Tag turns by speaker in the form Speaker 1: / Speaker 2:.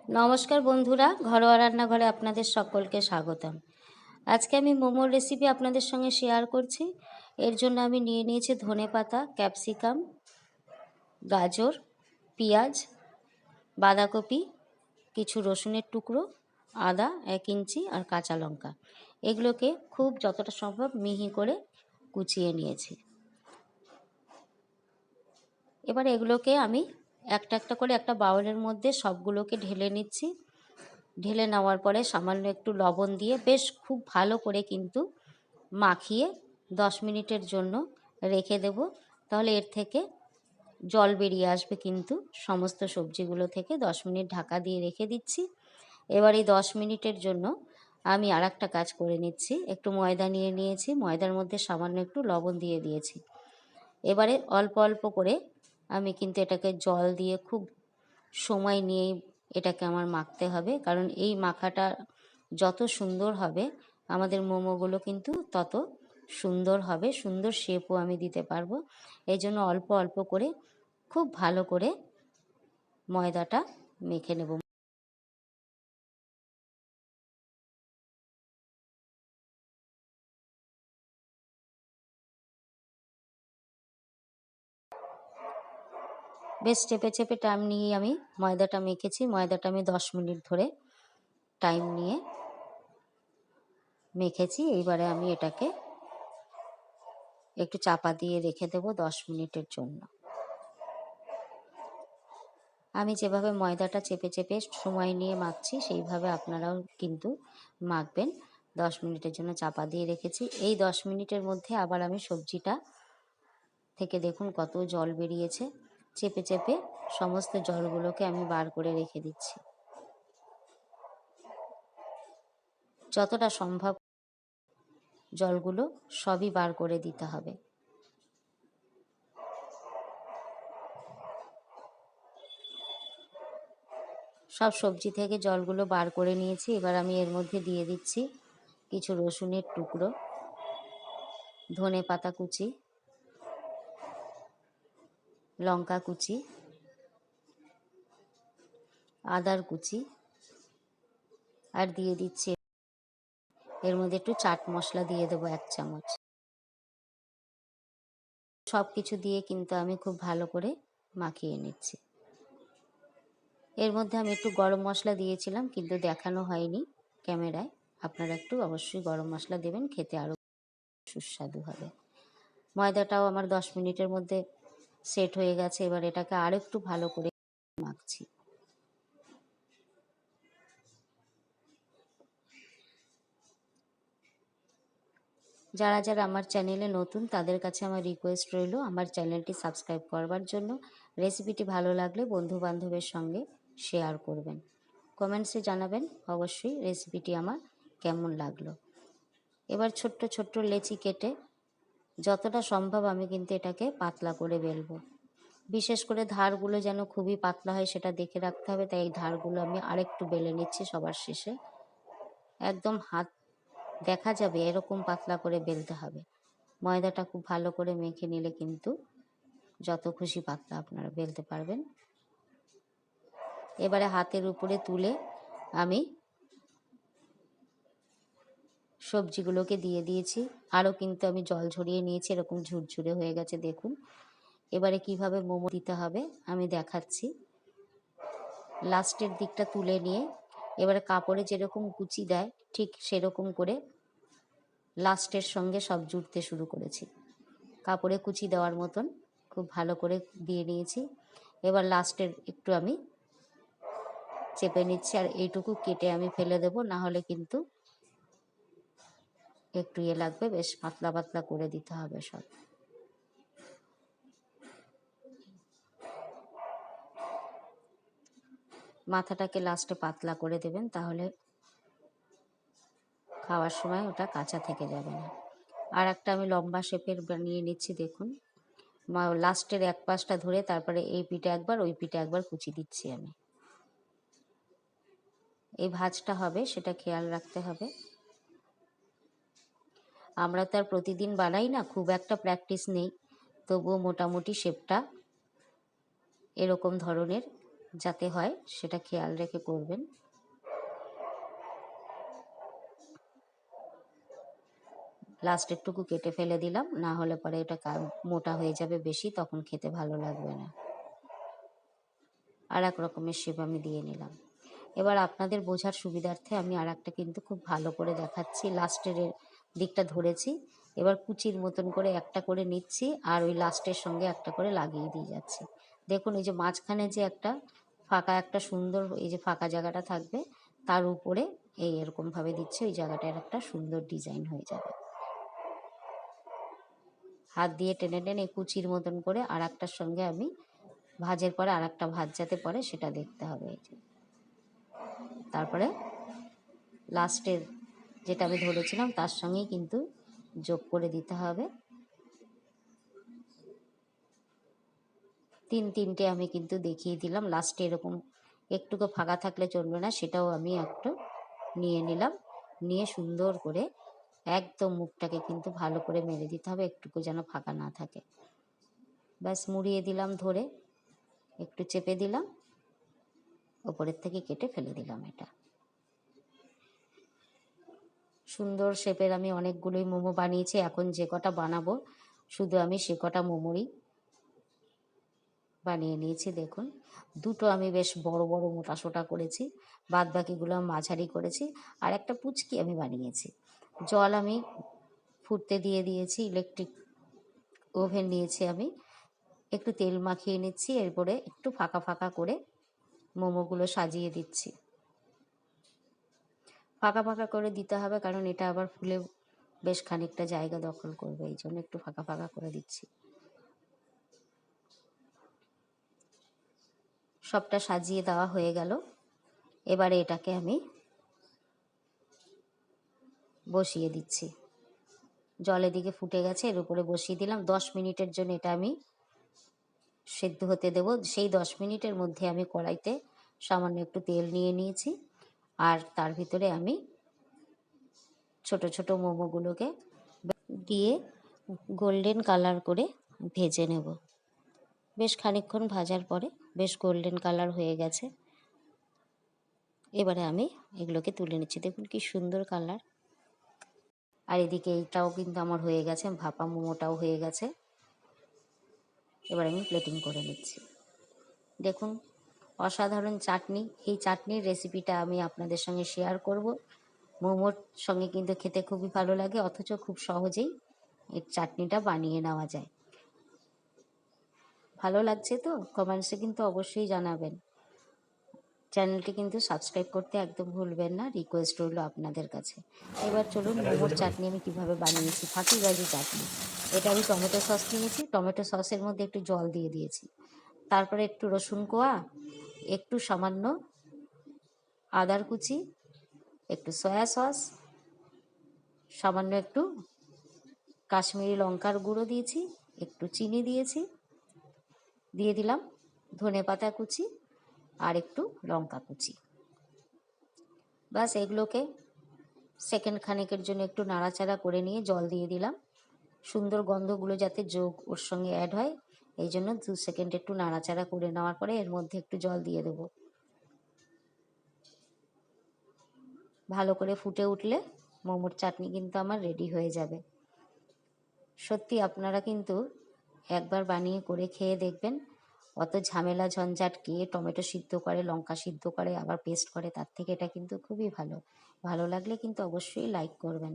Speaker 1: নমস্কার বন্ধুরা, ঘরোয়া রান্নাঘরে আপনাদের সকলকে স্বাগতম। আজকে আমি মোমোর রেসিপি আপনাদের সঙ্গে শেয়ার করছি। এর জন্য আমি নিয়ে নিয়েছি ধনেপাতা, ক্যাপসিকাম, গাজর, পেঁয়াজ, বাঁধাকপি, কিছু রসুনের টুকরো, আদা 1 ইঞ্চি আর কাঁচা লঙ্কা। এগুলোকে খুব যতটা সম্ভব মিহি করে কুচিয়ে নিয়েছি। এবার এগুলোকে আমি একটা একটা করে একটা বাউলের মধ্যে সবগুলোকে ঢেলে নিচ্ছি। ঢেলে নেওয়ার পরে সামান্য একটু লবণ দিয়ে বেশ খুব ভালো করে কিন্তু মাখিয়ে 10 মিনিটের জন্য রেখে দেব। তাহলে এর থেকে জল বেরিয়ে আসবে কিন্তু সমস্ত সবজিগুলো থেকে। 10 মিনিট ঢাকা দিয়ে রেখে দিচ্ছি। এবার এই 10 মিনিটের জন্য আমি আর একটা কাজ করে নিচ্ছি। একটু ময়দা নিয়ে নিয়েছি, ময়দার মধ্যে সামান্য একটু লবণ দিয়ে দিয়েছি। এবারে অল্প অল্প করে আমি কিন্তু এটাকে জল দিয়ে খুব সময় নিয়েই এটাকে আমার মাখতে হবে, কারণ এই মাখাটা যত সুন্দর হবে আমাদের মোমোগুলো কিন্তু তত সুন্দর হবে, সুন্দর শেপও আমি দিতে পারবো। এই জন্য অল্প অল্প করে খুব ভালো করে ময়দাটা মেখে নেব। বেশ চেপে চেপে টাইম নিয়ে আমি ময়দাটা মেখেছি। ময়দাটা আমি 10 মিনিট ধরে টাইম নিয়ে মেখেছি। এইবারে আমি এটাকে একটু চাপা দিয়ে রেখে দেবো 10 মিনিটের জন্য। আমি যেভাবে ময়দাটা চেপে চেপে সময় নিয়ে মাখছি সেইভাবে আপনারাও কিন্তু মাখবেন। 10 মিনিটের জন্য চাপা দিয়ে রেখেছি। এই 10 মিনিটের মধ্যে আবার আমি সবজিটা থেকে দেখুন কত জল বেরিয়েছে। চেপে চেপে সমস্ত জলগুলোকে আমি বার করে রেখে দিচ্ছি। যতটা সম্ভব জলগুলো সবই বার করে দিতে হবে। সব সবজি থেকে জলগুলো বার করে নিয়েছি। এবার আমি এর মধ্যে দিয়ে দিচ্ছি কিছু রসুনের টুকরো, ধনেপাতা কুচি, লঙ্কা কুচি, আদার কুচি, আর দিয়ে দিচ্ছি এর মধ্যে একটু চাট মশলা দিয়ে দেবো 1 চামচ। সব কিছু দিয়ে কিন্তু আমি খুব ভালো করে মাখিয়ে নিচ্ছি। এর মধ্যে আমি একটু গরম মশলা দিয়েছিলাম কিন্তু দেখানো হয়নি ক্যামেরায়। আপনারা একটু অবশ্যই গরম মশলা দেবেন, খেতে আরও সুস্বাদু হবে। ময়দাটাও আমার 10 মিনিটের মধ্যে সেট হয়ে গেছে। এবার এটাকে আর একটু ভালো করে মাখছি। যারা যারা আমার চ্যানেলে নতুন তাদের কাছে আমার রিকোয়েস্ট রইল আমার চ্যানেলটি সাবস্ক্রাইব করবার জন্য। রেসিপিটি ভালো লাগলে বন্ধু বান্ধবের সঙ্গে শেয়ার করবেন। কমেন্টসে জানাবেন অবশ্যই রেসিপিটি আমার কেমন লাগলো। এবার ছোট্ট ছোট্ট লেচি কেটে যতটা সম্ভব আমি কিন্তু এটাকে পাতলা করে বেলবো। বিশেষ করে ধারগুলো যেন খুবই পাতলা হয় সেটা দেখে রাখতে হবে, তাই এই ধারগুলো আমি আরেকটু বেলে নিচ্ছি সবার শেষে। একদম হাত দেখা যাবে এরকম পাতলা করে বেলতে হবে। ময়দাটা খুব ভালো করে মেখে নিলে কিন্তু যত খুশি পাতলা আপনারা বেলতে পারবেন। এবারে হাতের উপরে তুলে আমি সবজিগুলোকে দিয়ে দিয়েছি। আরও কিন্তু আমি জল ঝরিয়ে নিয়েছি, এরকম ঝুরঝুরে হয়ে গেছে দেখুন। এবারে কিভাবে মোমো দিতে হবে আমি দেখাচ্ছি। লাস্টের দিকটা তুলে নিয়ে এবারে কাপড়ে যেরকম কুচি দেয় ঠিক সেরকম করে লাস্টের সঙ্গে সব জুড়তে শুরু করেছি। কাপড়ে কুচি দেওয়ার মতন খুব ভালো করে দিয়ে নিয়েছি। এবার লাস্টের একটু আমি চেপে নিচ্ছি, আর এইটুকু কেটে আমি ফেলে দেব, না হলে কিন্তু একটু লাগবে। বেশ পাতলা পাতলা করে দিতে হবে সব। মাথাটাকে লাস্টে পাতলা করে দেবেন, তাহলে খাওয়ার সময় ওটা কাঁচা থেকে যাবে না। আর একটা আমি লম্বা শেপের বানিয়ে নিচ্ছি দেখুন। লাস্টের এক পাশটা ধরে তারপরে এই পিঠে একবার ওই পিঠে একবার কুচি দিচ্ছি আমি। এই ভাঁজটা হবে সেটা খেয়াল রাখতে হবে। আমরা তো আর প্রতিদিন বানাই না, খুব একটা প্র্যাকটিস নেই, তবুও মোটামুটি শেপটা এরকম ধরনের যাতে হয় সেটা খেয়াল রেখে করবেন। লাস্টের টুকু কেটে ফেলে দিলাম, না হলে পরে এটা মোটা হয়ে যাবে বেশি, তখন খেতে ভালো লাগবে না। আর এক রকমের শেপ আমি দিয়ে নিলাম। এবার আপনাদের বোঝার সুবিধার্থে আমি আর একটা কিন্তু খুব ভালো করে দেখাচ্ছি। লাস্টের দিকটা ধরেছি, এবার কুচির মতন করে একটা করে নিচ্ছি আর ওই লাস্টের সঙ্গে একটা করে লাগিয়ে দিয়ে যাচ্ছি। দেখুন এই যে মাঝখানে যে একটা ফাঁকা, একটা সুন্দর এই যে ফাঁকা জায়গাটা থাকবে, তার উপরে এই এরকমভাবে দিচ্ছি, ওই জায়গাটার একটা সুন্দর ডিজাইন হয়ে যাবে। হাত দিয়ে টেনে টেনে কুচির মতন করে আর একটার সঙ্গে আমি ভাজের পরে আর একটা ভাজ যাতে পরে সেটা দেখতে হবে। এই যে তারপরে লাস্টের যেটা আমি ধরেছিলাম তার সঙ্গেই কিন্তু যোগ করে দিতে হবে। তিনটে আমি কিন্তু দেখিয়ে দিলাম। লাস্টে এরকম একটুকু ফাঁকা থাকলে চলবে না, সেটাও আমি একটু নিয়ে নিলাম। নিয়ে সুন্দর করে একদম মুখটাকে কিন্তু ভালো করে মেরে দিতে হবে, একটুকু যেন ফাঁকা না থাকে। ব্যাস মুড়িয়ে দিলাম, ধরে একটু চেপে দিলাম, ওপরের থেকে কেটে ফেলে দিলাম। এটা সুন্দর শেপের আমি অনেকগুলোই মোমো বানিয়েছি। এখন যে কটা বানাবো শুধু আমি সে কটা মোমোরই বানিয়ে নিয়েছি। দেখুন দুটো আমি বেশ বড় বড় মোটাসোটা করেছি, বাদ বাকিগুলো মাঝারি করেছি। আর একটা পুচকি আমি বানিয়েছি। জল আমি ফুটতে দিয়ে দিয়েছি, ইলেকট্রিক ওভেন নিয়েছি আমি, একটু তেল মাখিয়ে নিচ্ছি। এরপরে একটু ফাঁকা ফাঁকা করে মোমোগুলো সাজিয়ে দিচ্ছি। ফাঁকা ফাঁকা করে দিতে হবে, কারণ এটা আবার ফুলে বেশ খানিকটা জায়গা দখল করবে, এই জন্য একটু ফাঁকা ফাঁকা করে দিচ্ছি। সবটা সাজিয়ে দেওয়া হয়ে গেল। এবারে এটাকে আমি বসিয়ে দিচ্ছি। জল এদিকে ফুটে গেছে, এর উপরে বসিয়ে দিলাম। 10 মিনিটের জন্য এটা আমি সেদ্ধ হতে দেব। সেই 10 মিনিটের মধ্যে আমি কড়াইতে সামান্য একটু তেল নিয়ে নিয়েছি, আর তার ভিতরে আমি ছোট ছোট মোমোগুলোকে দিয়ে গোল্ডেন কালার করে ভেজে নেব। বেশ খানিকক্ষণ ভাজার পরে বেশ গোল্ডেন কালার হয়ে গেছে। এবারে আমি এগুলোকে তুলে নিচ্ছি। দেখুন কি সুন্দর কালার। আর এদিকে এইটাও কিন্তু আমার হয়ে গেছে, ভাপা মোমোটাও হয়ে গেছে। এবার আমি প্লেটিং করে নিচ্ছি। দেখুন অসাধারণ চাটনি। এই চাটনির রেসিপিটা আমি আপনাদের সঙ্গে শেয়ার করব। মোমোর সঙ্গে কিন্তু খেতে খুবই ভালো লাগে, অথচ খুব সহজেই এই চাটনিটা বানিয়ে নেওয়া যায়। ভালো লাগছে তো? কমেন্টসে কিন্তু অবশ্যই জানাবেন। চ্যানেলটি কিন্তু সাবস্ক্রাইব করতে একদম ভুলবেন না, রিকোয়েস্ট রইল আপনাদের কাছে। এবার চলুন মোমোর চাটনি আমি কিভাবে বানিয়েছি, ফাঁকিবাজি চাটনি। এটা আমি টমেটো সস নিয়েছি, টমেটো সসের মধ্যে একটু জল দিয়ে দিয়েছি, তারপরে একটু রসুন কোয়া, একটু সামান্য আদার কুচি, একটু সয়া সস, সামান্য একটু কাশ্মীরি লঙ্কার গুঁড়ো দিয়েছি, একটু চিনি দিয়েছি, দিয়ে দিলাম ধনেপাতা কুচি আর একটু লঙ্কা কুচি। বাস এগুলোকে সেকেন্ড খানেকের জন্য একটু নাড়াচাড়া করে নিয়ে জল দিয়ে দিলাম। সুন্দর গন্ধগুলো যাতে যোগ ওর সঙ্গে অ্যাড হয়, এই জন্য 2 সেকেন্ড একটু নাড়াচাড়া করে নেওয়ার পরে এর মধ্যে একটু জল দিয়ে দেবো। ভালো করে ফুটে উঠলে মোমোর চাটনি কিন্তু আমার রেডি হয়ে যাবে। সত্যি আপনারা কিন্তু একবার বানিয়ে করে খেয়ে দেখবেন। অত ঝামেলা ঝঞ্ঝাট, কে টমেটো সিদ্ধ করে, লঙ্কা সিদ্ধ করে, আবার পেস্ট করে, তার থেকে এটা কিন্তু খুবই ভালো। ভালো লাগলে কিন্তু অবশ্যই লাইক করবেন।